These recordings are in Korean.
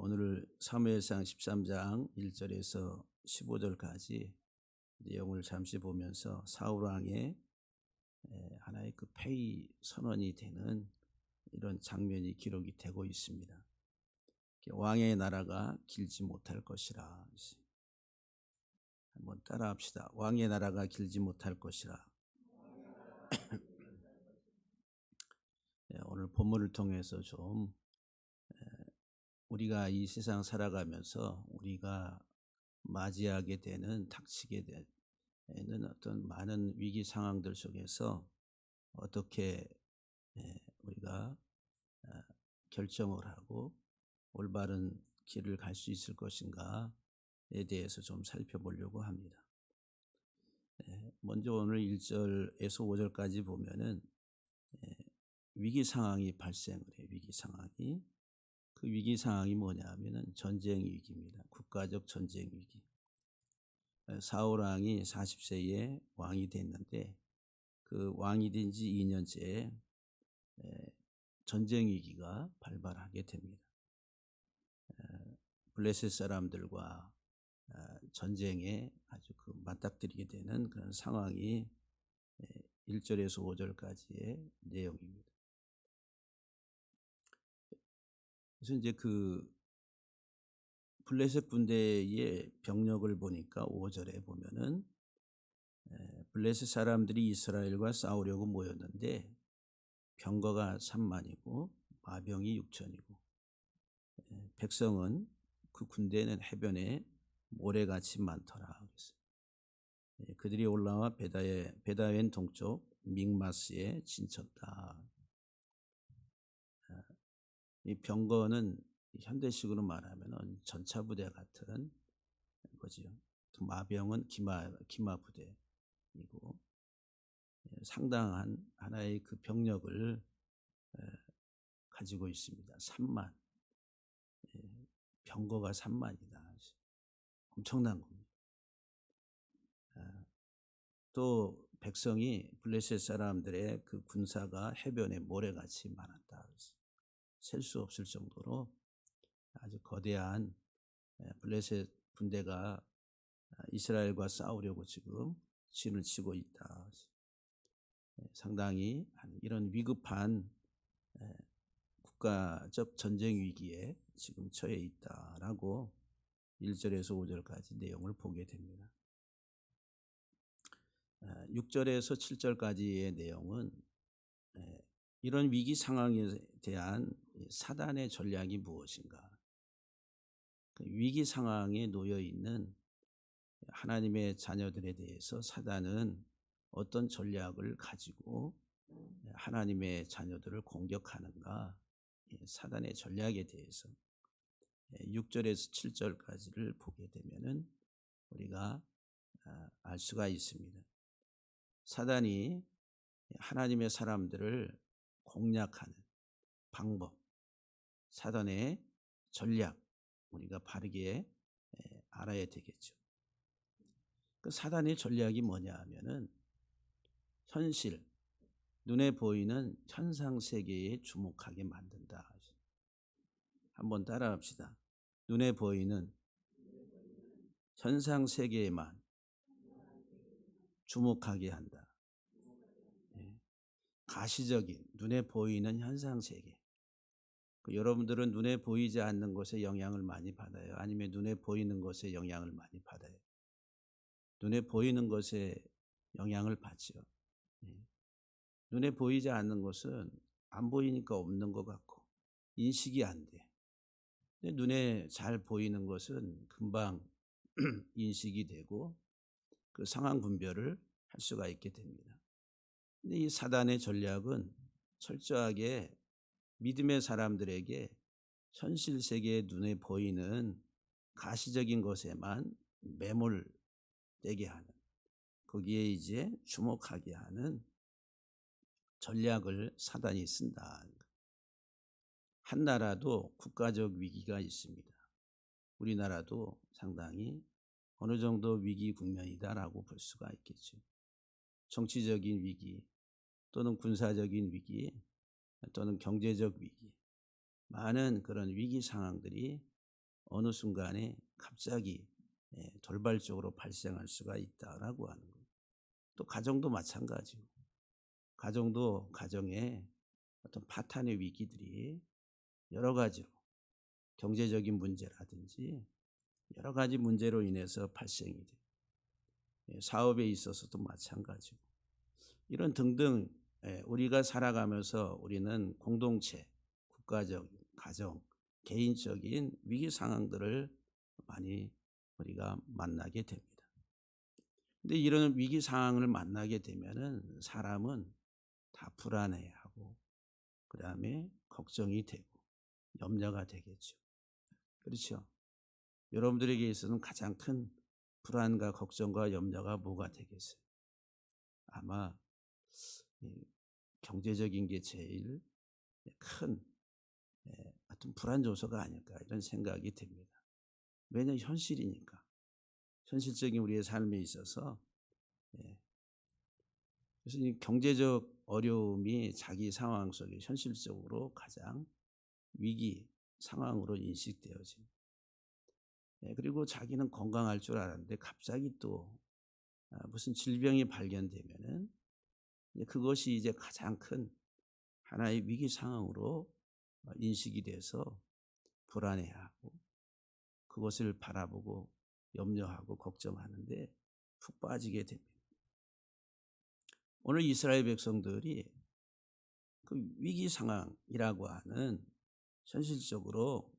오늘 사무엘상 13장 1절에서 15절까지 내용을 잠시 보면서 사울 왕의 하나의 그 폐위 선언이 되는 이런 장면이 기록이 되고 있습니다. 왕의 나라가 길지 못할 것이라. 한번 따라합시다. 왕의 나라가 길지 못할 것이라. 오늘 본문을 통해서 좀 우리가 이 세상 살아가면서 우리가 맞이하게 되는 닥치게 되는 어떤 많은 위기 상황들 속에서 어떻게 우리가 결정을 하고 올바른 길을 갈 수 있을 것인가에 대해서 좀 살펴보려고 합니다. 먼저 오늘 1절에서 5절까지 보면은 위기 상황이 발생을 해요. 위기 상황이. 그 위기 상황이 뭐냐 하면은 전쟁 위기입니다. 국가적 전쟁 위기. 사울 왕이 40세에 왕이 됐는데 그 왕이 된 지 2년째에 전쟁 위기가 발발하게 됩니다. 블레셋 사람들과 전쟁에 아주 그 맞닥뜨리게 되는 그런 상황이 1절에서 5절까지의 내용입니다. 그래서 이제 그 블레셋 군대의 병력을 보니까 5절에 보면은 블레셋 사람들이 이스라엘과 싸우려고 모였는데 병거가 3만이고 마병이 6천이고 백성은 그 군대는 해변에 모래같이 많더라 그랬어요. 그들이 올라와 베다웬 동쪽 믹마스에 진쳤다. 이 병거는 현대식으로 말하면 전차부대 같은 거지요. 마병은 기마 부대이고 상당한 하나의 그 병력을 가지고 있습니다. 3만. 병거가 3만이다. 엄청난 겁니다. 또 백성이 블레셋 사람들의 그 군사가 해변에 모래같이 많았다. 셀 수 없을 정도로 아주 거대한 블레셋 군대가 이스라엘과 싸우려고 지금 진을 치고 있다. 상당히 이런 위급한 국가적 전쟁 위기에 지금 처해 있다라고 1절에서 5절까지 내용을 보게 됩니다. 6절에서 7절까지의 내용은 이런 위기 상황에 대한 사단의 전략이 무엇인가? 위기 상황에 놓여 있는 하나님의 자녀들에 대해서 사단은 어떤 전략을 가지고 하나님의 자녀들을 공격하는가? 사단의 전략에 대해서 6절에서 7절까지를 보게 되면은 우리가 알 수가 있습니다. 사단이 하나님의 사람들을 공략하는 방법, 사단의 전략 우리가 바르게 알아야 되겠죠. 그 사단의 전략이 뭐냐 하면은 현실, 눈에 보이는 현상 세계에 주목하게 만든다. 한번 따라합시다. 눈에 보이는 현상 세계에만 주목하게 한다. 가시적인 눈에 보이는 현상 세계. 여러분들은 눈에 보이지 않는 것에 영향을 많이 받아요? 아니면 눈에 보이는 것에 영향을 많이 받아요? 눈에 보이는 것에 영향을 받죠. 눈에 보이지 않는 것은 안 보이니까 없는 것 같고 인식이 안 돼. 근데 눈에 잘 보이는 것은 금방 인식이 되고 그 상황 분별을 할 수가 있게 됩니다. 근데 이 사단의 전략은 철저하게 믿음의 사람들에게 현실 세계의 눈에 보이는 가시적인 것에만 매몰되게 하는, 거기에 이제 주목하게 하는 전략을 사단이 쓴다. 한 나라도 국가적 위기가 있습니다. 우리나라도 상당히 어느 정도 위기 국면이다라고 볼 수가 있겠죠. 정치적인 위기 또는 군사적인 위기 또는 경제적 위기, 많은 그런 위기 상황들이 어느 순간에 갑자기 돌발적으로 발생할 수가 있다라고 하는 거예요. 또 가정도 마찬가지고, 가정도 가정에 어떤 파탄의 위기들이 여러 가지로, 경제적인 문제라든지 여러 가지 문제로 인해서 발생이 돼요. 사업에 있어서도 마찬가지고, 이런 등등 우리가 살아가면서 우리는 공동체, 국가적, 가정, 개인적인 위기 상황들을 많이 우리가 만나게 됩니다. 근데 이런 위기 상황을 만나게 되면은 사람은 다 불안해하고, 그다음에 걱정이 되고 염려가 되겠죠. 그렇죠? 여러분들에게 있어서는 가장 큰 불안과 걱정과 염려가 뭐가 되겠어요? 아마 이 경제적인 게 제일 큰 어떤 불안 요소가 아닐까, 이런 생각이 듭니다. 왜냐하면 현실이니까. 현실적인 우리의 삶에 있어서. 그래서 이 경제적 어려움이 자기 상황 속에 현실적으로 가장 위기 상황으로 인식되어집니다. 그리고 자기는 건강할 줄 알았는데 갑자기 또 무슨 질병이 발견되면은 그것이 이제 가장 큰 하나의 위기 상황으로 인식이 돼서 불안해하고, 그것을 바라보고 염려하고 걱정하는데 푹 빠지게 됩니다. 오늘 이스라엘 백성들이 그 위기 상황이라고 하는, 현실적으로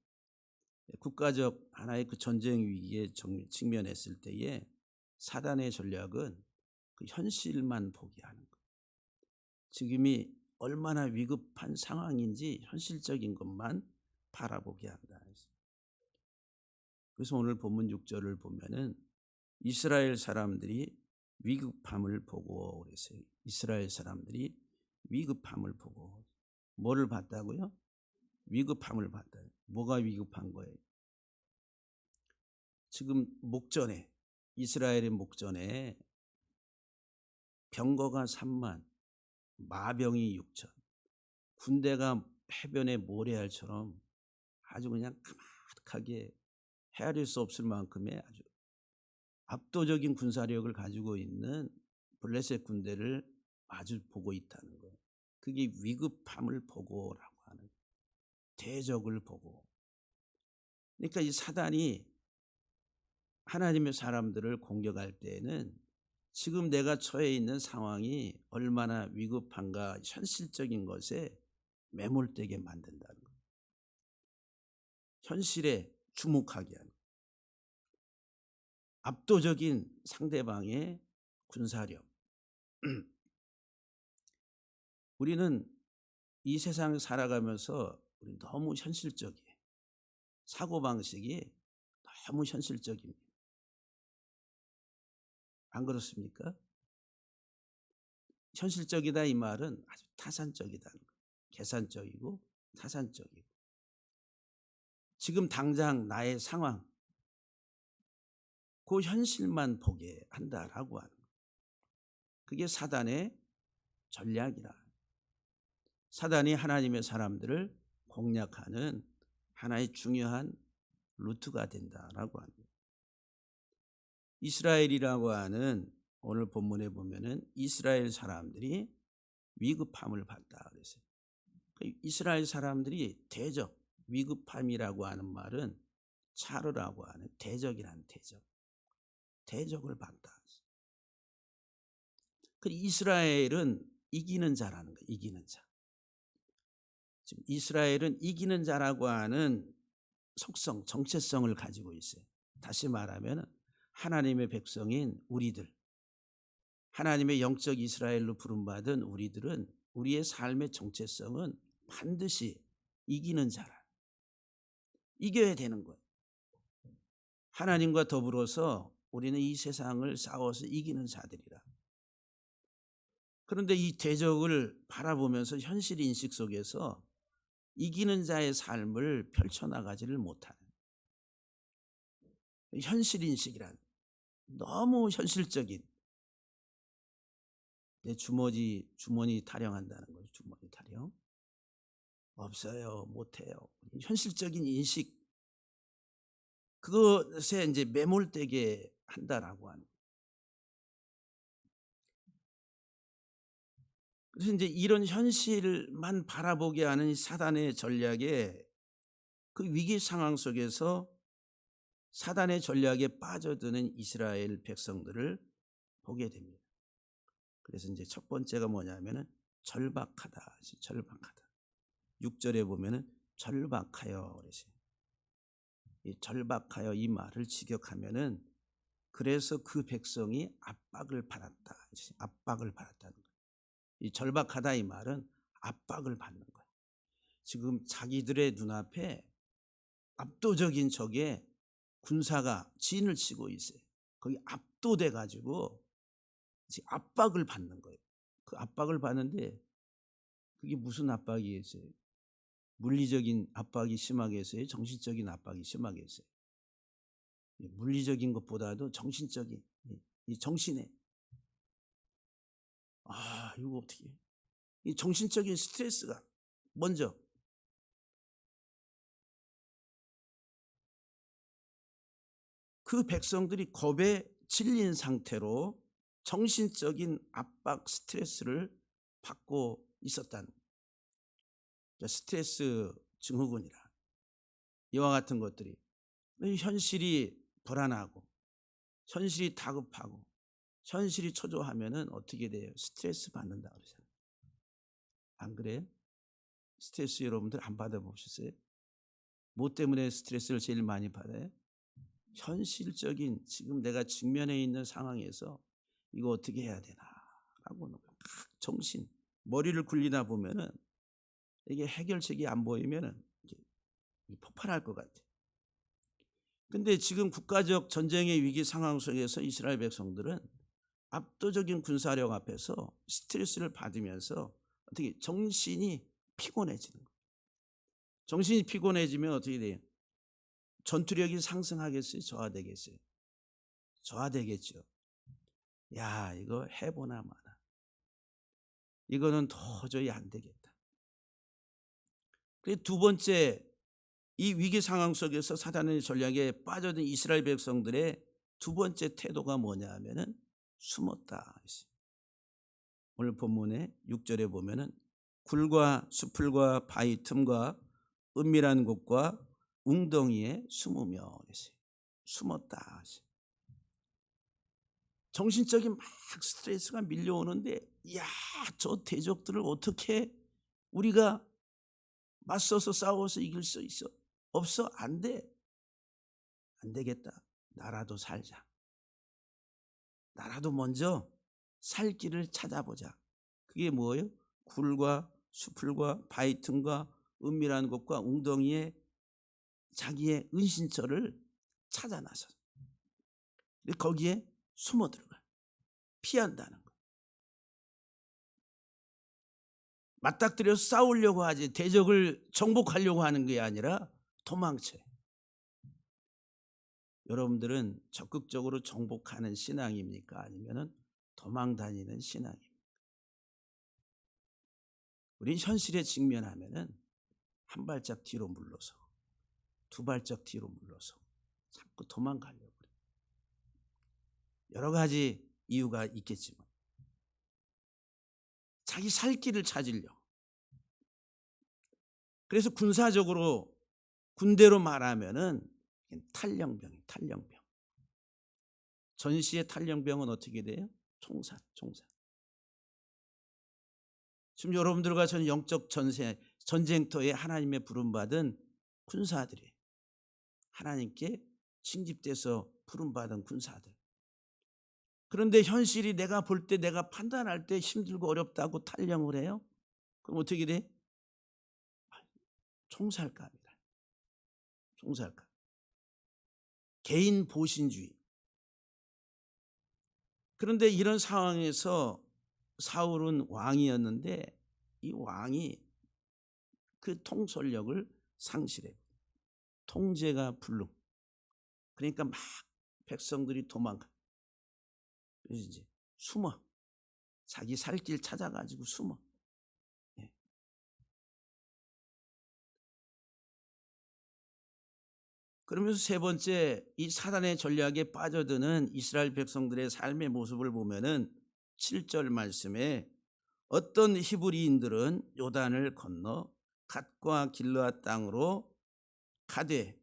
국가적 하나의 그 전쟁 위기에 직면했을 때에 사단의 전략은 그 현실만 보게 하는 거예요. 지금이 얼마나 위급한 상황인지 현실적인 것만 바라보게 한다. 그래서 오늘 본문 6절을 보면은 이스라엘 사람들이 위급함을 보고 그랬어요. 이스라엘 사람들이 위급함을 보고. 뭐를 봤다고요? 위급함을 봤다. 뭐가 위급한 거예요? 지금 목전에, 이스라엘의 목전에 병거가 3만, 마병이 6천, 군대가 해변의 모래알처럼 아주 그냥 가득하게 헤아릴 수 없을 만큼의 아주 압도적인 군사력을 가지고 있는 블레셋 군대를 마주 보고 있다는 거예요. 그게 위급함을 보고라고 하는, 대적을 보고. 그러니까 이 사단이 하나님의 사람들을 공격할 때에는 지금 내가 처해 있는 상황이 얼마나 위급한가 현실적인 것에 매몰되게 만든다는 거예요. 현실에 주목하게 하는 거예요. 압도적인 상대방의 군사력. 우리는 이 세상을 살아가면서 우리 너무 현실적이에요. 사고방식이 너무 현실적입니다. 안 그렇습니까? 현실적이다 이 말은 아주 타산적이다는 거예요. 계산적이고 타산적이고. 지금 당장 나의 상황, 그 현실만 보게 한다라고 하는 거예요. 그게 사단의 전략이라. 사단이 하나님의 사람들을 공략하는 하나의 중요한 루트가 된다라고 합니다. 이스라엘이라고 하는, 오늘 본문에 보면은 이스라엘 사람들이 위급함을 봤다 그랬어요. 이스라엘 사람들이 대적, 위급함이라고 하는 말은 차르라고 하는 대적이라는 대적을 봤다. 그 이스라엘은 이기는 자라는 거예요. 이기는 자. 지금 이스라엘은 이기는 자라고 하는 속성, 정체성을 가지고 있어요. 다시 말하면 하나님의 백성인 우리들, 하나님의 영적 이스라엘로 부름받은 우리들은, 우리의 삶의 정체성은 반드시 이기는 자라. 이겨야 되는 거예요. 하나님과 더불어서 우리는 이 세상을 싸워서 이기는 자들이라. 그런데 이 대적을 바라보면서 현실 인식 속에서 이기는 자의 삶을 펼쳐나가지를 못하는, 현실 인식이란, 너무 현실적인, 내 주머니 타령한다는 거죠. 주머니 타령. 없어요, 못해요. 현실적인 인식, 그것에 이제 매몰되게 한다라고 하는. 그래서 이제 이런 현실만 바라보게 하는 이 사단의 전략에, 그 위기 상황 속에서 사단의 전략에 빠져드는 이스라엘 백성들을 보게 됩니다. 그래서 이제 첫 번째가 뭐냐면은 절박하다. 절박하다. 6절에 보면은 절박하여 그러세요. 이 절박하여 이 말을 직역하면은, 그래서 그 백성이 압박을 받았다. 압박을 받았다는 거예요. 이 절박하다 이 말은 압박을 받는 거예요. 지금 자기들의 눈앞에 압도적인 적의 군사가 진을 치고 있어요. 거기 압도돼 가지고 지금 압박을 받는 거예요. 그 압박을 받는데, 그게 무슨 압박이겠어요? 물리적인 압박이 심하겠어요? 정신적인 압박이 심하겠어요? 물리적인 것보다도 정신적인, 이 정신에, 이거 어떻게, 이 정신적인 스트레스가 먼저, 그 백성들이 겁에 질린 상태로 정신적인 압박, 스트레스를 받고 있었다는, 스트레스 증후군이라, 이와 같은 것들이, 현실이 불안하고 현실이 다급하고 현실이 초조하면은 어떻게 돼요? 스트레스 받는다 그러잖아요. 안 그래요? 스트레스 여러분들 안 받아보셨어요? 뭐 때문에 스트레스를 제일 많이 받아요? 현실적인 지금 내가 직면해 있는 상황에서 이거 어떻게 해야 되나라고 막 정신, 머리를 굴리다 보면은 이게 해결책이 안 보이면은 이게 폭발할 것 같아. 근데 지금 국가적 전쟁의 위기 상황 속에서 이스라엘 백성들은 압도적인 군사력 앞에서 스트레스를 받으면서 어떻게 정신이 피곤해지는 거예요. 정신이 피곤해지면 어떻게 돼요? 전투력이 상승하겠어요? 저하되겠어요? 저하되겠죠. 야, 이거 해보나 마나. 이거는 도저히 안 되겠다. 그리고 두 번째, 이 위기 상황 속에서 사단의 전략에 빠져든 이스라엘 백성들의 두 번째 태도가 뭐냐 하면은 숨었다. 오늘 본문의 6절에 보면은 굴과 수풀과 바위 틈과 은밀한 곳과 웅덩이에 숨으며 그랬어요. 숨었다. 정신적인 막 스트레스가 밀려오는데, 야, 저 대적들을 어떻게 우리가 맞서서 싸워서 이길 수 있어? 없어? 안 돼. 안 되겠다. 나라도 살자. 나라도 먼저 살 길을 찾아보자. 그게 뭐예요? 굴과 수풀과 바위 틈과 은밀한 곳과 웅덩이에 자기의 은신처를 찾아 나서 거기에 숨어 들어가 피한다는 거. 맞닥뜨려서 싸우려고 하지 대적을 정복하려고 하는 게 아니라 도망쳐요. 여러분들은 적극적으로 정복하는 신앙입니까? 아니면 도망 다니는 신앙입니까? 우린 현실에 직면하면은 한 발짝 뒤로 물러서 두 발짝 뒤로 물러서 자꾸 도망가려고 그래요. 여러 가지 이유가 있겠지만 자기 살 길을 찾으려고. 그래서 군사적으로 군대로 말하면은 탈영병이에요. 탈영병. 전시의 탈영병은 어떻게 돼요? 총살. 지금 여러분들과 저는 영적 전쟁터에 하나님의 부름받은 군사들이에요. 하나님께 칭집돼서 부름받은 군사들. 그런데 현실이 내가 볼 때, 내가 판단할 때 힘들고 어렵다고 탈영을 해요? 그럼 어떻게 돼? 총살감이다. 총살감. 개인 보신주의. 그런데 이런 상황에서 사울은 왕이었는데 이 왕이 그 통솔력을 상실해. 통제가 불능. 그러니까 막 백성들이 도망가. 그래서 이제 숨어. 자기 살 길 찾아가지고 숨어. 예. 그러면서 세 번째, 이 사단의 전략에 빠져드는 이스라엘 백성들의 삶의 모습을 보면은 7절 말씀에 어떤 히브리인들은 요단을 건너 갓과 길르앗 땅으로 가되,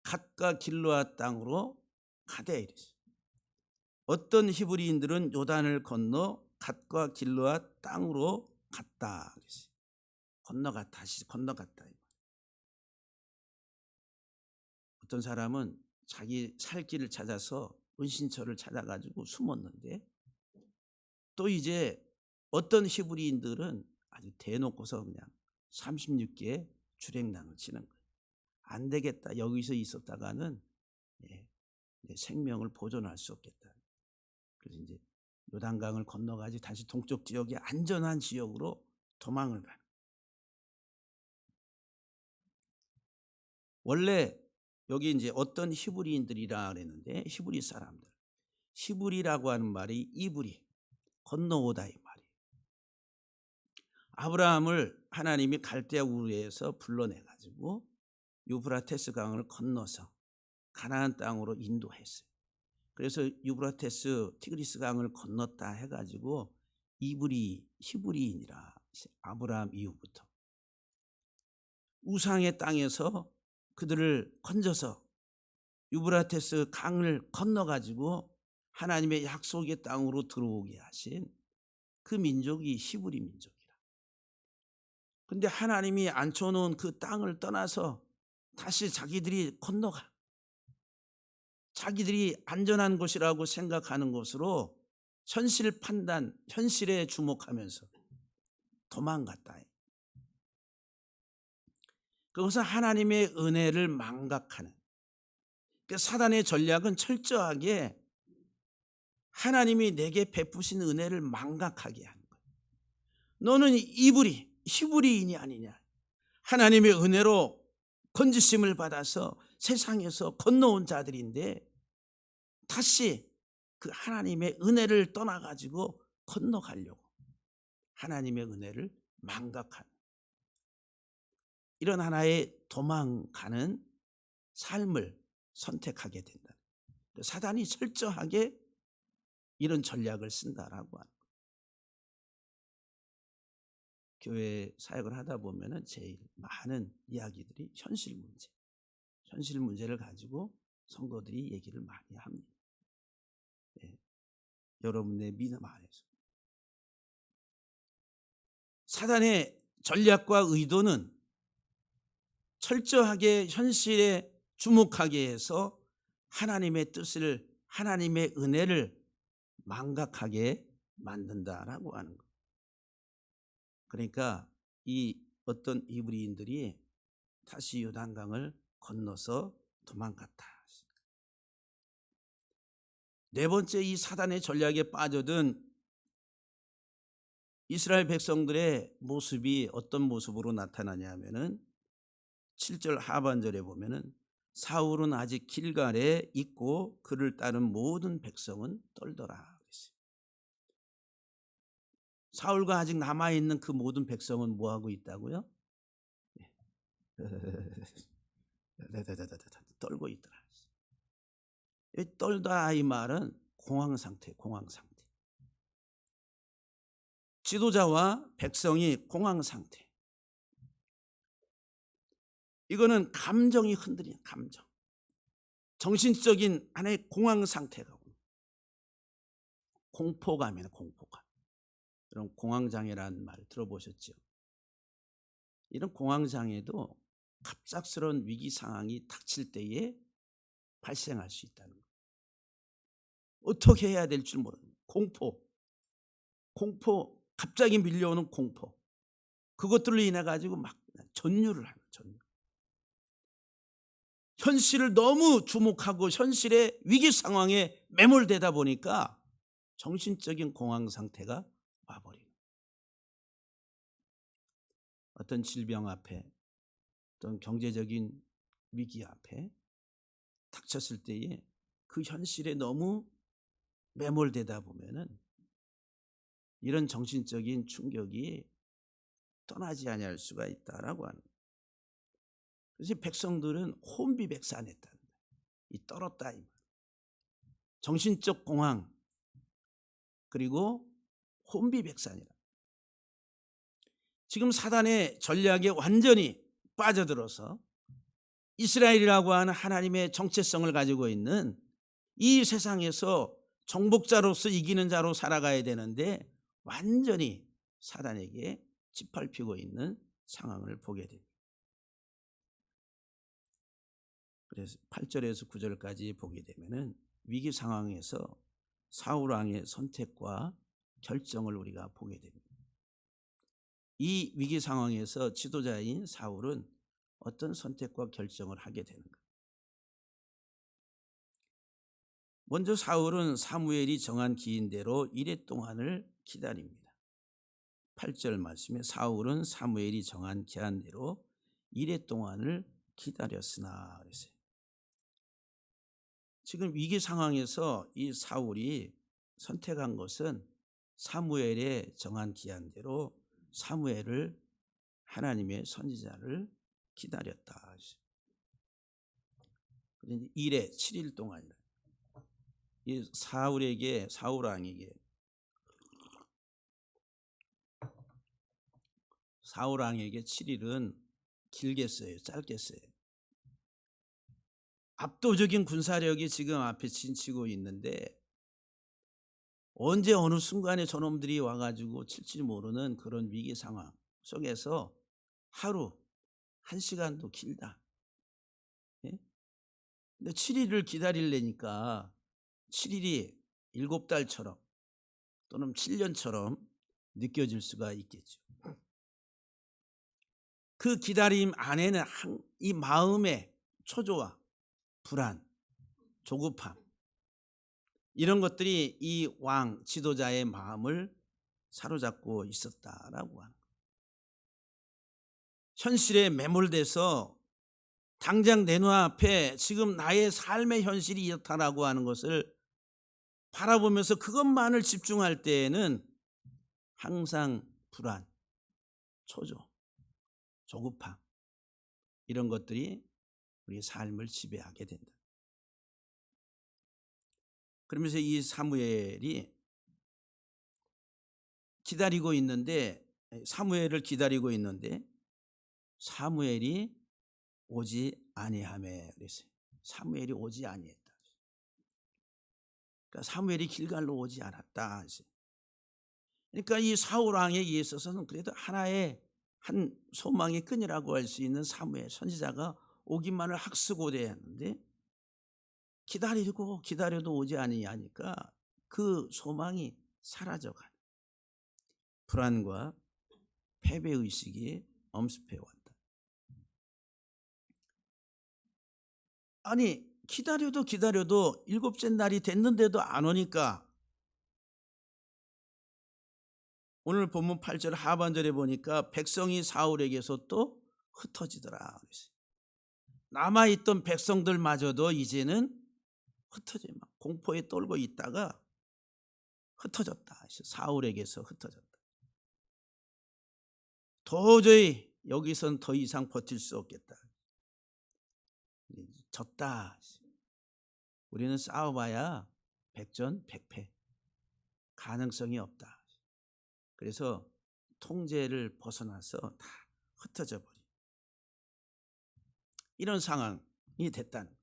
갓과 길르앗 땅으로 가되 이랬어요. 어떤 히브리인들은 요단을 건너 갓과 길르앗 땅으로 갔다 그랬어요. 건너갔다, 다시 건너갔다. 어떤 사람은 자기 살 길을 찾아서 은신처를 찾아가지고 숨었는데, 또 이제 어떤 히브리인들은 아주 대놓고서 그냥 36개의 주랭랑을 치는 거예요. 안 되겠다, 여기서 있었다가는 내 생명을 보존할 수 없겠다. 그래서 이제 요단강을 건너가지 다시 동쪽 지역의 안전한 지역으로 도망을 가는. 원래 여기 이제 어떤 히브리인들이라 그랬는데, 히브리 사람들, 히브리라고 하는 말이 이브리, 건너오다 이 말이에요. 아브라함을 하나님이 갈대아 우르에서 불러내 가지고 유브라테스 강을 건너서 가나안 땅으로 인도했어요. 그래서 유브라테스 티그리스 강을 건넜다 해가지고 이브리, 히브리인이라, 아브라함 이후부터 우상의 땅에서 그들을 건져서 유브라테스 강을 건너가지고 하나님의 약속의 땅으로 들어오게 하신 그 민족이 히브리 민족이라. 근데 하나님이 앉혀놓은 그 땅을 떠나서 다시 자기들이 건너가, 자기들이 안전한 곳이라고 생각하는 곳으로 현실 판단, 현실에 주목하면서 도망갔다. 그것은 하나님의 은혜를 망각하는, 그러니까 사단의 전략은 철저하게 하나님이 내게 베푸신 은혜를 망각하게 하는 거예요. 너는 이브리, 히브리인이 아니냐. 하나님의 은혜로 건지심을 받아서 세상에서 건너온 자들인데 다시 그 하나님의 은혜를 떠나가지고 건너가려고 하나님의 은혜를 망각하는, 이런 하나의 도망가는 삶을 선택하게 된다. 사단이 철저하게 이런 전략을 쓴다라고 하는 거예요. 교회 사역을 하다 보면은 제일 많은 이야기들이 현실 문제, 현실 문제를 가지고 성도들이 얘기를 많이 합니다. 여러분의 믿음 안에서 사단의 전략과 의도는 철저하게 현실에 주목하게 해서 하나님의 뜻을, 하나님의 은혜를 망각하게 만든다라고 하는 것. 그러니까 이 어떤 이브리인들이 다시 요단강을 건너서 도망갔다. 네 번째, 이 사단의 전략에 빠져든 이스라엘 백성들의 모습이 어떤 모습으로 나타나냐면은 7절 하반절에 보면은 사울은 아직 길갈에 있고 그를 따른 모든 백성은 떨더라 그랬어요. 사울과 아직 남아있는 그 모든 백성은 뭐하고 있다고요? 떨고 있더라. 이 떨다 이 말은 공황 상태, 공황 상태. 지도자와 백성이 공황 상태. 이거는 감정이 흔들리는 감정. 정신적인 하나의 공황 상태가 공포감이네, 공포감. 이런 공황장애라는 말 들어보셨죠? 이런 공황장애도 갑작스러운 위기 상황이 닥칠 때에 발생할 수 있다는 거예요. 어떻게 해야 될 줄 모르는 공포, 갑자기 밀려오는 공포. 그것들로 인해 가지고 막 전율을 하는, 전율. 현실을 너무 주목하고 현실의 위기 상황에 매몰되다 보니까 정신적인 공황 상태가 와버리는, 어떤 질병 앞에, 어떤 경제적인 위기 앞에 닥쳤을 때에 그 현실에 너무 매몰되다 보면은 이런 정신적인 충격이 떠나지 아니할 수가 있다라고 하는 거예요. 그래서 백성들은 혼비백산했다는 거예요. 이 떨었다 이 말. 정신적 공황 그리고 혼비백산이라. 지금 사단의 전략에 완전히 빠져들어서 이스라엘이라고 하는 하나님의 정체성을 가지고 있는 이 세상에서 정복자로서 이기는 자로 살아가야 되는데 완전히 사단에게 짓밟히고 있는 상황을 보게 됩니다. 그래서 8절에서 9절까지 보게 되면은 위기 상황에서 사울 왕의 선택과 결정을 우리가 보게 됩니다. 이 위기 상황에서 지도자인 사울은 어떤 선택과 결정을 하게 되는가? 먼저 사울은 사무엘이 정한 기인대로 이레 동안을 기다립니다. 8절 말씀에 사울은 사무엘이 정한 기한대로 이레 동안을 기다렸으나 그랬어요. 지금 위기 상황에서 이 사울이 선택한 것은 사무엘의 정한 기한대로 사무엘을 하나님의 선지자를 기다렸다. 이래 7일 동안이라. 이 사울에게 사울 왕에게 사울 왕에게 7일은 길겠어요, 짧겠어요? 압도적인 군사력이 지금 앞에 진치고 있는데 언제 어느 순간에 저놈들이 와가지고 칠지 모르는 그런 위기 상황 속에서 하루 1시간도 길다. 예? 근데 7일을 기다리려니까 7일이 7달처럼 또는 7년처럼 느껴질 수가 있겠죠. 그 기다림 안에는 이 마음의 초조와 불안, 조급함 이런 것들이 이 왕 지도자의 마음을 사로잡고 있었다라고 하는 거예요. 현실에 매몰돼서 당장 내 눈앞에 지금 나의 삶의 현실이 이렇다라고 하는 것을 바라보면서 그것만을 집중할 때에는 항상 불안, 초조, 조급함 이런 것들이 우리 삶을 지배하게 된다. 그러면서 이 사무엘이 기다리고 있는데 사무엘을 기다리고 있는데 사무엘이 오지 아니하매 그랬어요. 사무엘이 오지 아니했다. 그러니까 사무엘이 길갈로 오지 않았다. 그러니까 이 사울 왕에게 있어서는 그래도 하나의 한 소망의 끈이라고 할 수 있는 사무엘 선지자가 오기만을 학수고대해야 하는데 기다리고 기다려도 오지 아니하니까 그 소망이 사라져가는 불안과 패배의식이 엄습해 왔다. 아니 기다려도 7째 날이 됐는데도 안 오니까 오늘 본문 8절 하반절에 보니까 백성이 사울에게서 또 흩어지더라. 남아있던 백성들마저도 이제는 흩어져 막 공포에 떨고 있다가 흩어졌다. 사울에게서 흩어졌다. 도저히 여기선 더 이상 버틸 수 없겠다. 졌다. 우리는 싸워봐야 백전백패. 가능성이 없다. 그래서 통제를 벗어나서 다 흩어져 버린 이런 상황이 됐다는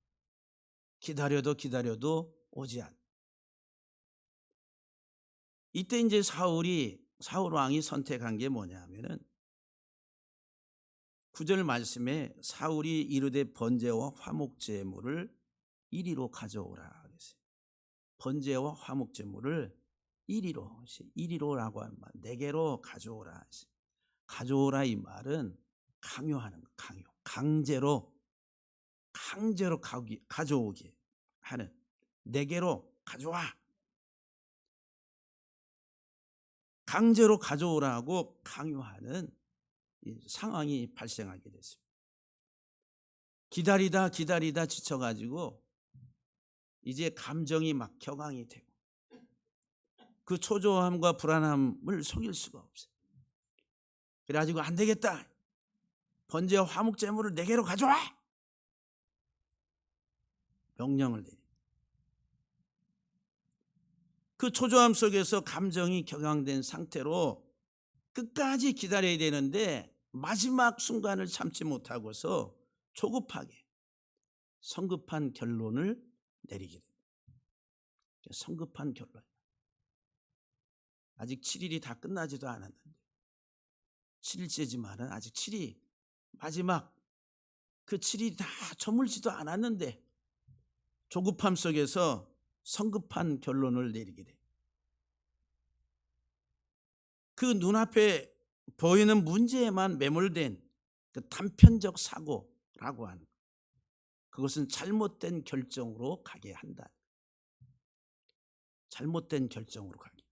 기다려도 오지 않. 이때 이제 사울 왕이 선택한 게 뭐냐면은 9절 말씀에 사울이 이르되 번제와 화목제물을 이리로 가져오라 그랬어요. 번제와 화목제물을 이리로라고 하는 말 4개로 가져오라. 가져오라 이 말은 강요하는 거, 강제로 가져오게 하는 4개로 가져와. 강제로 가져오라고 강요하는 상황이 발생하게 됐습니다. 기다리다 지쳐가지고 이제 감정이 막 격앙이 되고 그 초조함과 불안함을 속일 수가 없어요. 그래가지고 안 되겠다. 번제와 화목 제물을 내게로 가져와. 명령을 내리. 그 초조함 속에서 감정이 격앙된 상태로 끝까지 기다려야 되는데 마지막 순간을 참지 못하고서 조급하게 성급한 결론을 내리게 됩니다. 성급한 결론. 아직 7일이 다 끝나지도 않았는데 7일째지만은 아직 7일 마지막 그 7일이 다 저물지도 않았는데 조급함 속에서 성급한 결론을 내리게 돼. 그 눈앞에 보이는 문제에만 매몰된 그 단편적 사고라고 하는 것. 그것은 잘못된 결정으로 가게 한다. 잘못된 결정으로 가게.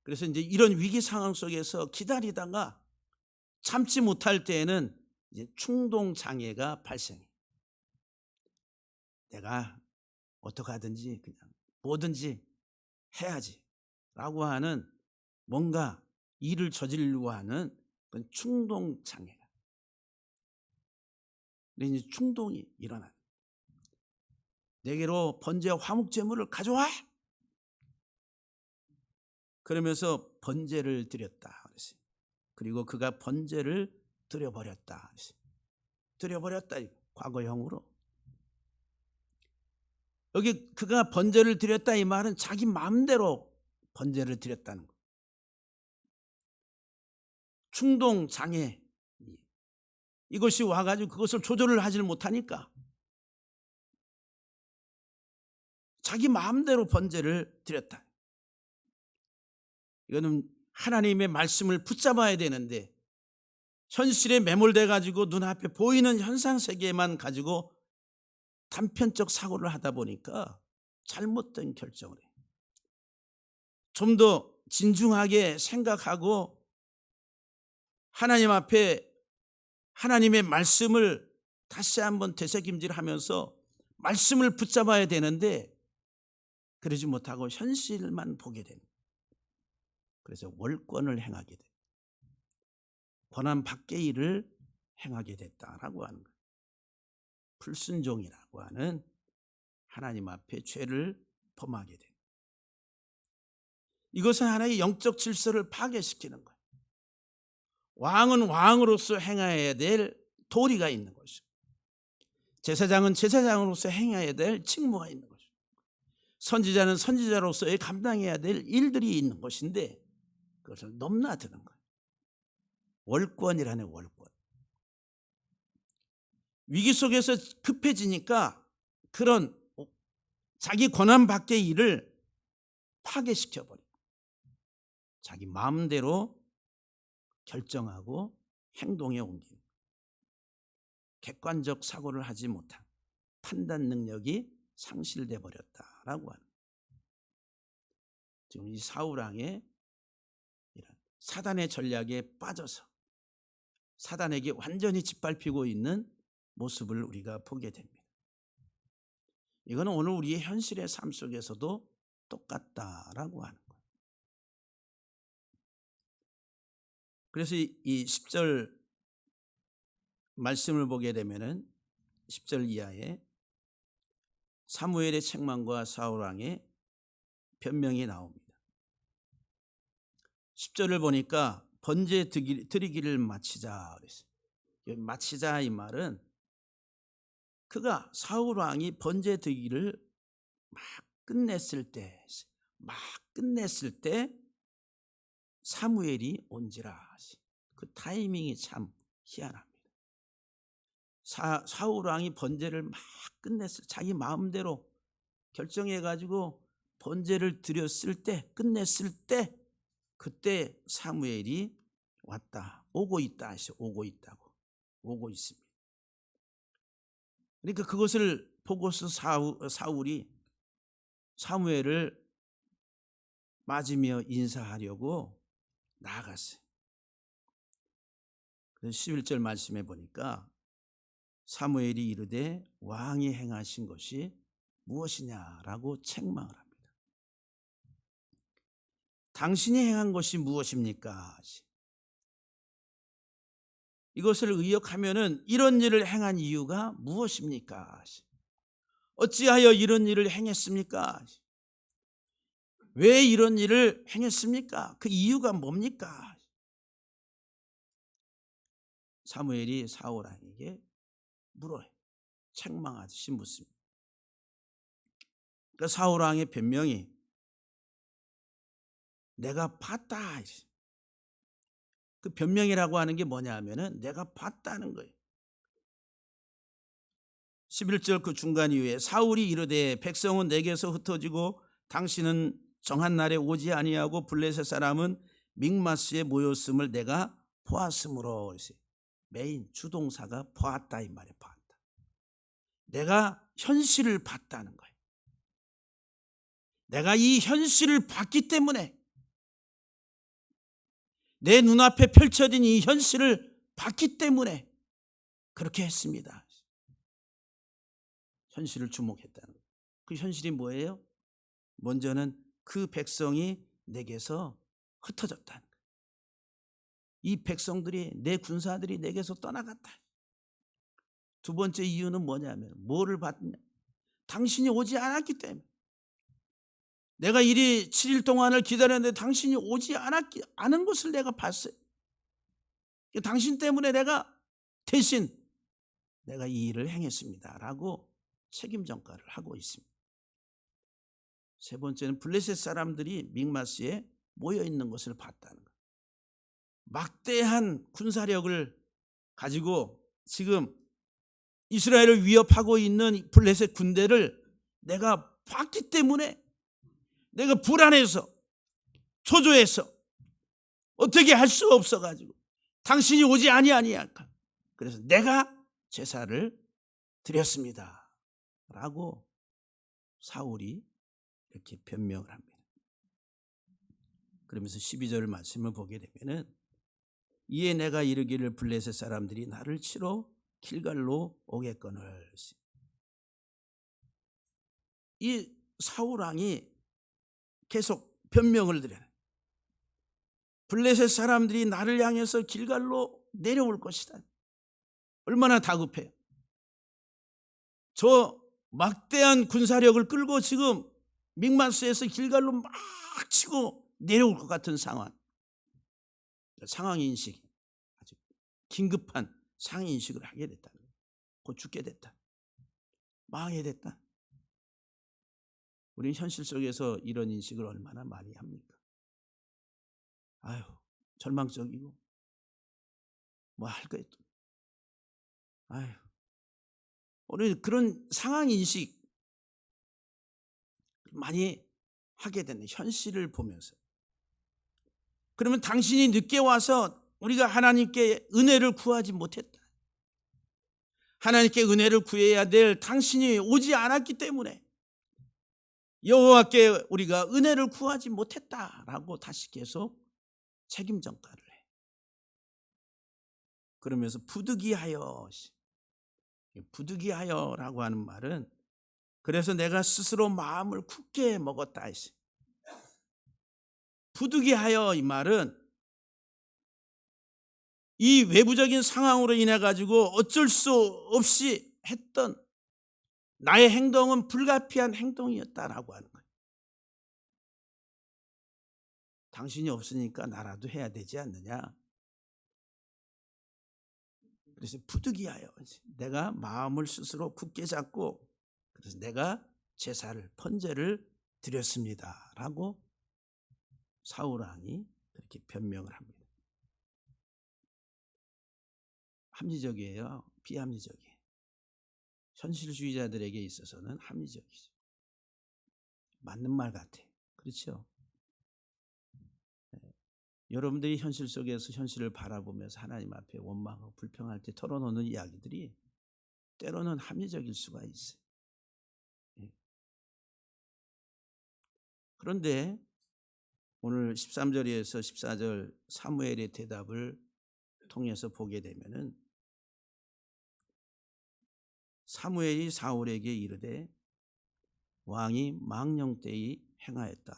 그래서 이제 이런 위기 상황 속에서 기다리다가 참지 못할 때에는 이제 충동 장애가 발생해. 내가 어떻게 하든지 그냥 뭐든지 해야지라고 하는 뭔가 일을 저지르려고 하는 그런 충동 장애가. 근데 이제 충동이 일어나. 내게로 번제와 화목 제물을 가져와. 그러면서 번제를 드렸다 그랬어요. 그리고 그가 번제를 드려버렸다 그랬어요. 드려버렸다, 과거형으로. 여기 그가 번제를 드렸다 이 말은 자기 마음대로 번제를 드렸다는 거. 충동 장애. 이것이 와가지고 그것을 조절을 하지 못하니까 자기 마음대로 번제를 드렸다. 이거는 하나님의 말씀을 붙잡아야 되는데 현실에 매몰돼 가지고 눈앞에 보이는 현상 세계만 가지고 단편적 사고를 하다 보니까 잘못된 결정을 해요. 좀 더 진중하게 생각하고 하나님 앞에 하나님의 말씀을 다시 한번 되새김질하면서 말씀을 붙잡아야 되는데 그러지 못하고 현실만 보게 되는. 그래서 월권을 행하게 돼. 권한 밖의 일을 행하게 됐다라고 하는 거예요. 불순종이라고 하는 하나님 앞에 죄를 범하게 돼. 이것은 하나의 영적 질서를 파괴시키는 거예요. 왕은 왕으로서 행해야 될 도리가 있는 것이고 제사장은 제사장으로서 행해야 될 직무가 있는 것이고 선지자는 선지자로서의 감당해야 될 일들이 있는 것인데 그것을 넘나드는 거예요. 월권이라는 월권. 위기 속에서 급해지니까 그런 자기 권한 밖의 일을 파괴시켜버려요. 자기 마음대로 결정하고 행동에 옮기는 객관적 사고를 하지 못한 판단 능력이 상실돼 버렸다라고 하는. 지금 이 사울왕의 이런 사단의 전략에 빠져서 사단에게 완전히 짓밟히고 있는 모습을 우리가 보게 됩니다. 이거는 오늘 우리의 현실의 삶 속에서도 똑같다라고 하는 거예요. 그래서 이 10절 말씀을 보게 되면은 10절 이하에 사무엘의 책망과 사울왕의 변명이 나옵니다. 10절을 보니까 번제 드리기를 마치자 그랬어요. 마치자 이 말은 그가 사울왕이 번제 드리기를 막 끝냈을 때 사무엘이 온지라. 그 타이밍이 참 희한합니다. 사울왕이 번제를 막 자기 마음대로 결정해가지고 번제를 드렸을 때 끝냈을 때 그때 사무엘이 왔다. 오고 있다 하시오. 오고 있다고. 오고 있습니다. 그러니까 그것을 보고서 사울이 사무엘을 맞으며 인사하려고 나아갔어요. 그래서 11절 말씀해 보니까 사무엘이 이르되 왕이 행하신 것이 무엇이냐라고 책망을 합니다. 당신이 행한 것이 무엇입니까? 이것을 의역하면은 이런 일을 행한 이유가 무엇입니까? 어찌하여 이런 일을 행했습니까? 왜 이런 일을 행했습니까? 그 이유가 뭡니까? 사무엘이 사울 왕에게 물어요. 책망하듯이 묻습니다. 그러니까 사울 왕의 변명이 내가 봤다. 그 변명이라고 하는 게 뭐냐 하면은 내가 봤다는 거예요. 11절 그 중간 이후에 사울이 이르되 백성은 내게서 흩어지고 당신은 정한 날에 오지 아니하고 블레셋 사람은 믹마스에 모였음을 내가 보았으므로. 메인 주동사가 보았다 이 말이에요. 보았다. 내가 현실을 봤다는 거예요. 내가 이 현실을 봤기 때문에, 내 눈앞에 펼쳐진 이 현실을 봤기 때문에 그렇게 했습니다. 현실을 주목했다는 거예요. 그 현실이 뭐예요? 먼저는 그 백성이 내게서 흩어졌다는 거예요. 이 백성들이, 내 군사들이 내게서 떠나갔다. 두 번째 이유는 뭐냐면, 뭐를 봤냐? 당신이 오지 않았기 때문에. 내가 이리 7일 동안을 기다렸는데 당신이 오지 않은 것을 내가 봤어요. 당신 때문에 내가 대신 내가 이 일을 행했습니다 라고 책임 전가를 하고 있습니다. 세 번째는 블레셋 사람들이 믹마스에 모여 있는 것을 봤다는 것. 막대한 군사력을 가지고 지금 이스라엘을 위협하고 있는 블레셋 군대를 내가 봤기 때문에 내가 불안해서 초조해서 어떻게 할 수 없어가지고 당신이 오지 아니하니까 그래서 내가 제사를 드렸습니다 라고 사울이 이렇게 변명을 합니다. 그러면서 12절 말씀을 보게 되면은 이에 내가 이르기를 블레셋 사람들이 나를 치러 길갈로 오겠거늘. 이 사울 왕이 계속 변명을 드려요. 블레셋 사람들이 나를 향해서 길갈로 내려올 것이다. 얼마나 다급해요. 저 막대한 군사력을 끌고 지금 믹마스에서 길갈로 막 치고 내려올 것 같은 상황인식, 아주 긴급한 상황인식을 하게 됐다는 거예요. 곧 죽게 됐다. 망하게 됐다. 우리는 현실 속에서 이런 인식을 얼마나 많이 합니까? 아유, 절망적이고 뭐 할 거예요 또. 아유, 우리 그런 상황 인식 많이 하게 되는 현실을 보면서. 그러면 당신이 늦게 와서 우리가 하나님께 은혜를 구하지 못했다. 하나님께 은혜를 구해야 될 당신이 오지 않았기 때문에 여호와께 우리가 은혜를 구하지 못했다라고 다시 계속 책임 전가를 해. 그러면서 부득이하여라고 하는 말은 그래서 내가 스스로 마음을 굳게 먹었다. 부득이하여 이 말은 이 외부적인 상황으로 인해 가지고 어쩔 수 없이 했던 나의 행동은 불가피한 행동이었다라고 하는 거예요. 당신이 없으니까 나라도 해야 되지 않느냐. 그래서 부득이하여 내가 마음을 스스로 굳게 잡고 그래서 내가 제사를 번제를 드렸습니다라고 사울 왕이 그렇게 변명을 합니다. 합리적이에요? 비합리적이에요? 현실주의자들에게 있어서는 합리적이죠. 맞는 말 같아요. 그렇죠? 여러분들이 현실 속에서 현실을 바라보면서 하나님 앞에 원망하고 불평할 때 털어놓는 이야기들이 때로는 합리적일 수가 있어요. 그런데 오늘 13절에서 14절 사무엘의 대답을 통해서 보게 되면은 사무엘이 사울에게 이르되 왕이 망령되이 행하였다.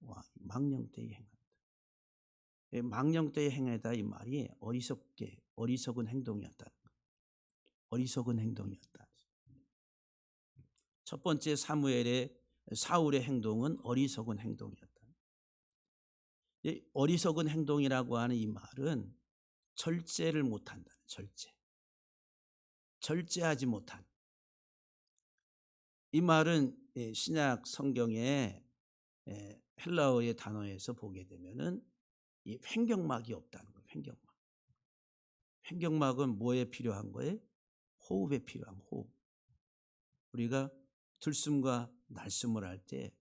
왕이 망령되이 행하였다. 망령 때의 행하다 이 말이 어리석은 행동이었다. 어리석은 행동이었다. 첫 번째 사울의 행동은 어리석은 행동이었다. 이 어리석은 행동이라고 하는 이 말은 절제를 못한다. 절제하지 못한. 이 말은 신약 성경에 헬라어의 단어에서 보게 되면은 이 횡격막이 없다는 거예요. 횡격막은 뭐에 필요한 거예요? 호흡에 필요한 호흡. 우리가 들숨과 날숨을 할 때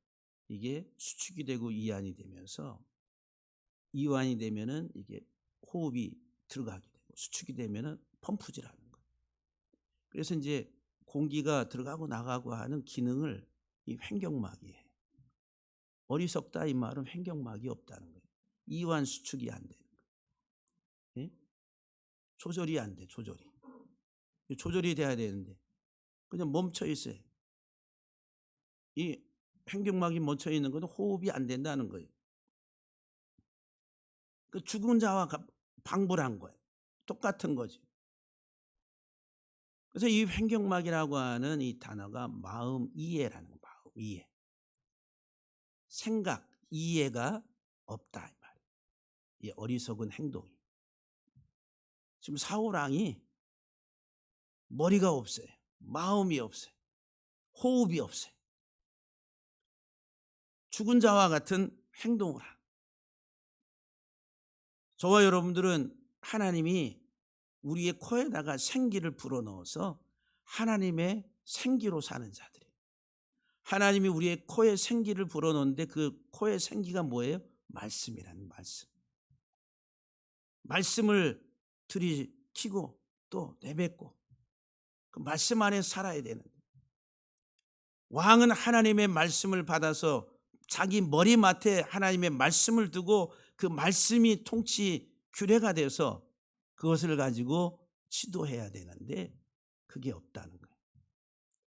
이게 수축이 되고 이완이 되면서 이완이 되면은 이게 호흡이 들어가게 되고 수축이 되면은 펌프질하는 거예요. 그래서 이제 공기가 들어가고 나가고 하는 기능을 이 횡격막이 해요. 어리석다 이 말은 횡격막이 없다는 거예요. 이완 수축이 안 되는 거예요. 예? 조절이 안 돼. 조절이 돼야 되는데 그냥 멈춰 있어요. 이 횡격막이 멈춰 있는 것은 호흡이 안 된다는 거예요. 그 죽은 자와 방불한 거예요. 똑같은 거지. 그래서 이 횡격막이라고 하는 이 단어가 마음 이해라는 거예요. 마음 이해. 생각 이해가 없다 이 말이에요. 이 어리석은 행동이. 지금 사울 왕이 머리가 없어요. 마음이 없어요. 호흡이 없어요. 죽은 자와 같은 행동을 하는. 저와 여러분들은 하나님이 우리의 코에다가 생기를 불어넣어서 하나님의 생기로 사는 자들이에요. 하나님이 우리의 코에 생기를 불어넣는데 그 코의 생기가 뭐예요? 말씀이라는 말씀. 말씀을 들이키고 또 내뱉고 그 말씀 안에 살아야 되는데 왕은 하나님의 말씀을 받아서 자기 머리맡에 하나님의 말씀을 두고 그 말씀이 통치 규례가 돼서 그것을 가지고 지도해야 되는데 그게 없다는 거예요.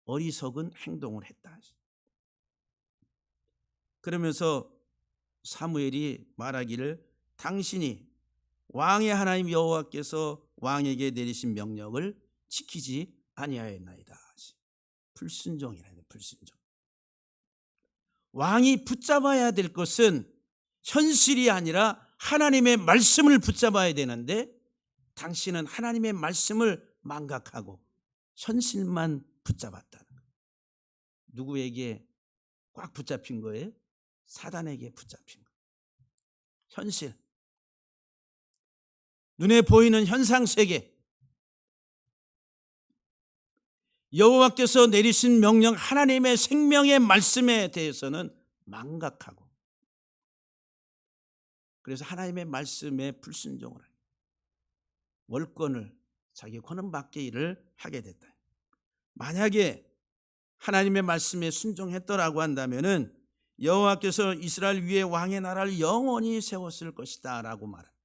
어리석은 행동을 했다. 그러면서 사무엘이 말하기를 당신이 왕의 하나님 여호와께서 왕에게 내리신 명령을 지키지 아니하였나이다. 불순종이라는 불순종. 왕이 붙잡아야 될 것은 현실이 아니라 하나님의 말씀을 붙잡아야 되는데 당신은 하나님의 말씀을 망각하고 현실만 붙잡았다는 거예요. 누구에게 꽉 붙잡힌 거예요? 사단에게 붙잡힌 거예요. 현실. 눈에 보이는 현상세계. 여호와께서 내리신 명령 하나님의 생명의 말씀에 대해서는 망각하고 그래서 하나님의 말씀에 불순종을 하고 월권을 자기 권한 밖의 일을 하게 됐다. 만약에 하나님의 말씀에 순종했더라고 한다면은 여호와께서 이스라엘 위에 왕의 나라를 영원히 세웠을 것이다 라고 말합니다.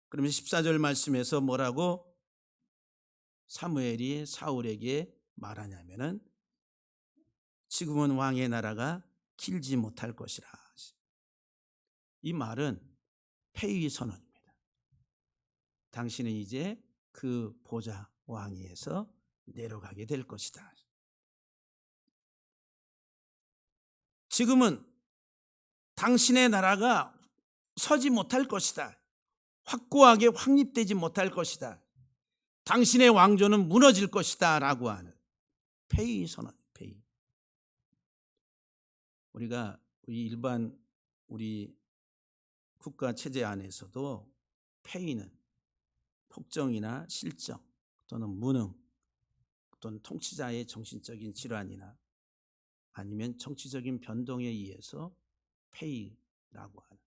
그러면서 14절 말씀에서 뭐라고 사무엘이 사울에게 말하냐면은 지금은 왕의 나라가 길지 못할 것이라. 이 말은 폐위 선언입니다. 당신은 이제 그 보좌 왕위에서 내려가게 될 것이다. 지금은 당신의 나라가 서지 못할 것이다. 확고하게 확립되지 못할 것이다. 당신의 왕조는 무너질 것이다 라고 하는 폐위 선언. 폐위. 우리가 일반 우리 국가 체제 안에서도 폐위는 폭정이나 실정 또는 무능 또는 통치자의 정신적인 질환이나 아니면 정치적인 변동에 의해서 폐위라고 하는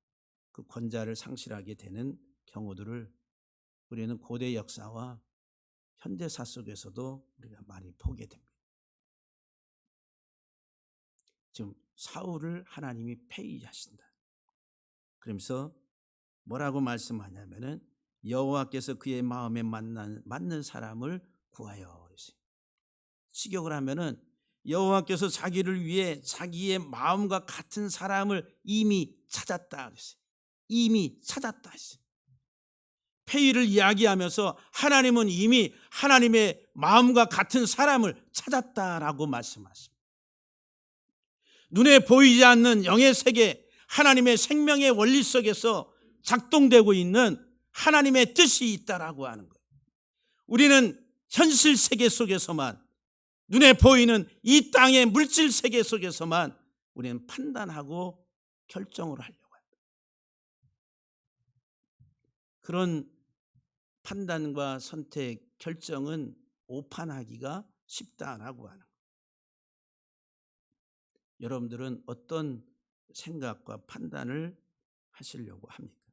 그 권자를 상실하게 되는 경우들을 우리는 고대 역사와 현대사 속에서도 우리가 많이 보게 됩니다. 지금 사울을 하나님이 폐위하신다. 그러면서 뭐라고 말씀하냐면은 여호와께서 그의 마음에 맞는 사람을 구하여 있어요. 직역을 하면은 여호와께서 자기를 위해 자기의 마음과 같은 사람을 이미 찾았다 그랬어요. 이미 찾았다 했어요. 폐의를 이야기하면서 하나님은 이미 하나님의 마음과 같은 사람을 찾았다라고 말씀하십니다. 눈에 보이지 않는 영의 세계, 하나님의 생명의 원리 속에서 작동되고 있는 하나님의 뜻이 있다라고 하는 거예요. 우리는 현실 세계 속에서만, 눈에 보이는 이 땅의 물질 세계 속에서만 우리는 판단하고 결정을 하려고 합니다. 그런 판단과 선택, 결정은 오판하기가 쉽다라고 하는 거예요. 여러분들은 어떤 생각과 판단을 하시려고 합니까?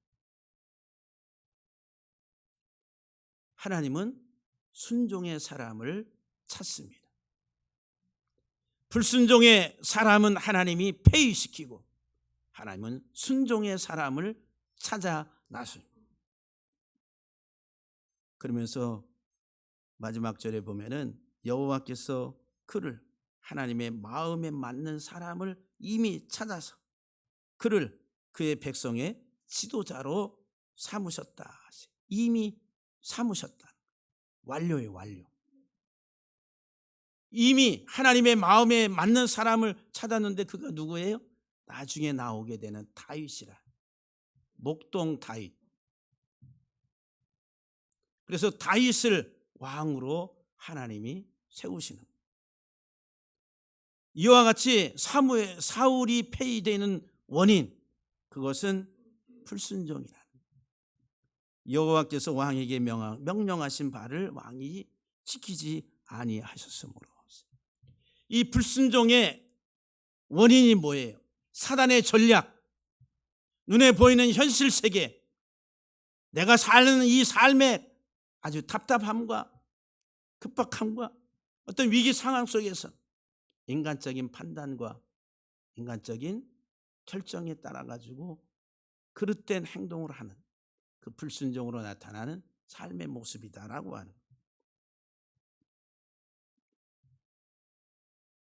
하나님은 순종의 사람을 찾습니다. 불순종의 사람은 하나님이 폐위시키고 하나님은 순종의 사람을 찾아 나섭니다. 그러면서 마지막 절에 보면은 여호와께서 그를, 하나님의 마음에 맞는 사람을 이미 찾아서 그를 그의 백성의 지도자로 삼으셨다. 이미 삼으셨다. 완료예요, 완료. 이미 하나님의 마음에 맞는 사람을 찾았는데 그가 누구예요? 나중에 나오게 되는 다윗이라. 목동 다윗. 그래서 다윗을 왕으로 하나님이 세우시는 거예요. 이와 같이 사울이 폐위되는 원인, 그것은 불순종이라는 거예요. 여호와께서 왕에게 명령하신 바를 왕이 지키지 아니하셨으므로. 이 불순종의 원인이 뭐예요? 사단의 전략, 눈에 보이는 현실 세계, 내가 사는 이 삶의 아주 답답함과 급박함과 어떤 위기 상황 속에서 인간적인 판단과 인간적인 결정에 따라 가지고 그릇된 행동을 하는, 그 불순종으로 나타나는 삶의 모습이다라고 하는 거예요.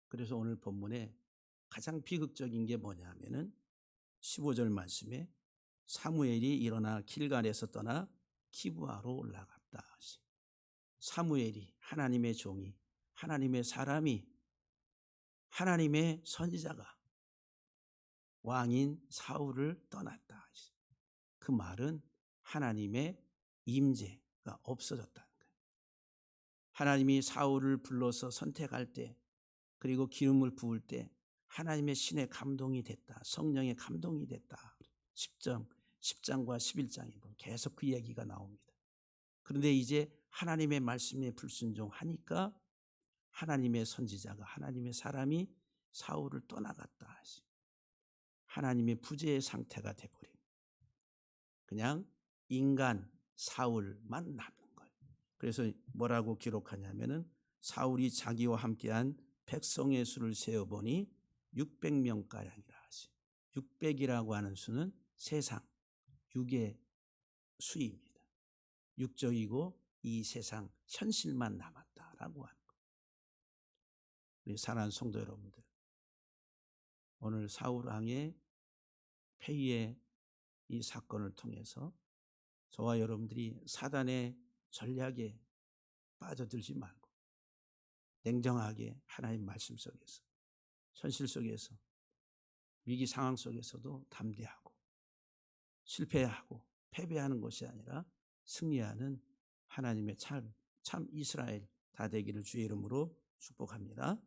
그래서 오늘 본문에 가장 비극적인 게 뭐냐면은 15절 말씀에 사무엘이 일어나 길갈에서 떠나 기브아로 올라갔다. 사무엘이, 하나님의 종이, 하나님의 사람이, 하나님의 선지자가 왕인 사울을 떠났다. 그 말은 하나님의 임재가 없어졌다는 거예요. 하나님이 사울을 불러서 선택할 때, 그리고 기름을 부을 때 하나님의 신의 감동이 됐다. 성령의 감동이 됐다. 10장과 11장에 보면 계속 그 이야기가 나옵니다. 그런데 이제 하나님의 말씀에 불순종하니까 하나님의 선지자가, 하나님의 사람이 사울을 떠나갔다. 하나님의 부재의 상태가 돼버린, 그냥 인간 사울만 남는 거예요. 그래서 뭐라고 기록하냐면은 사울이 자기와 함께한 백성의 수를 세어보니 600명가량이라 하시. 600이라고 하는 수는 세상, 육의 수입니다. 육적이고 이 세상 현실만 남았다라고 하는 거예요. 우리 사랑하는 성도 여러분들, 오늘 사울 왕의 폐위의 이 사건을 통해서 저와 여러분들이 사단의 전략에 빠져들지 말고 냉정하게 하나님 말씀 속에서, 현실 속에서, 위기 상황 속에서도 담대하고 실패하고 패배하는 것이 아니라 승리하는 하나님의 참 이스라엘 다 되기를 주의 이름으로 축복합니다.